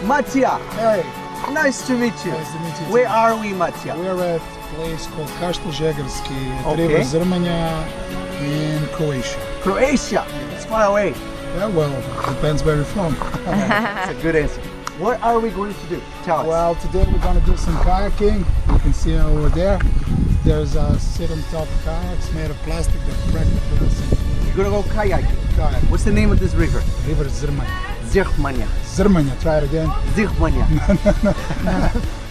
Matija, Hey, nice to meet you. nice to meet you. Where are we, Matija? We're at a place called Žegarski, Okay. River Zrmanja in Croatia. Croatia. It's far away. Yeah, well, depends where you're from. That's a good answer. What are we going to do? Tell us. Well, today we're going to do some kayaking. You can see over there. There's a sit-on-top kayaks made of plastic that practically sink. We're gonna go kayaking. Kayak. What's the name of this river? River Zrmanja. Zrmanja. Zrmanja, try it again. Zrmanja.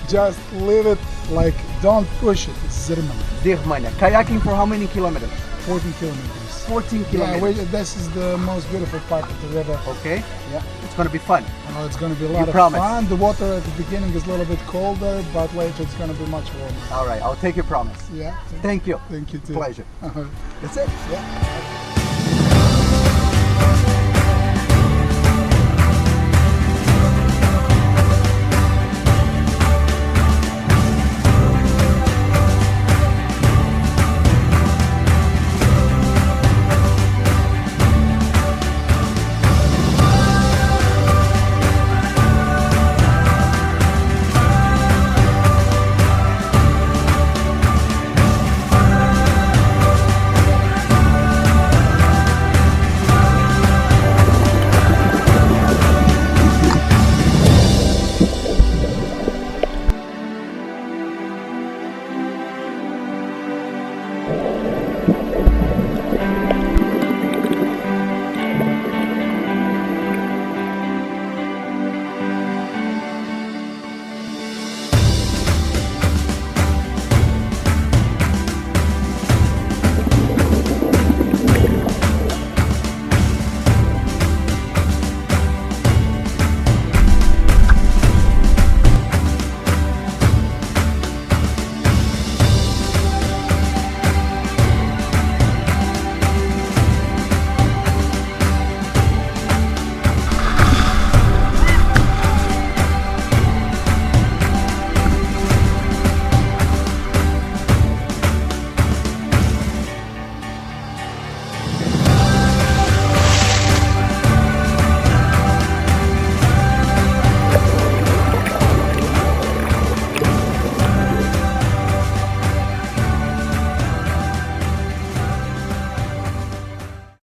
Just leave it like, don't push it. It's Zrmanja. Zrmanja. Kayaking for how many kilometers? 14 kilometers. 14 Yeah, kilometers. this is the most beautiful part of the river. Okay. Yeah. It's gonna be fun. It's going to be a lot of promise. fun. The water at the beginning is a little bit colder, but later it's going to be much warmer. All right. I'll take your promise. Yeah. Thank you. Thank you too. Pleasure. Uh-huh. That's it. Yeah.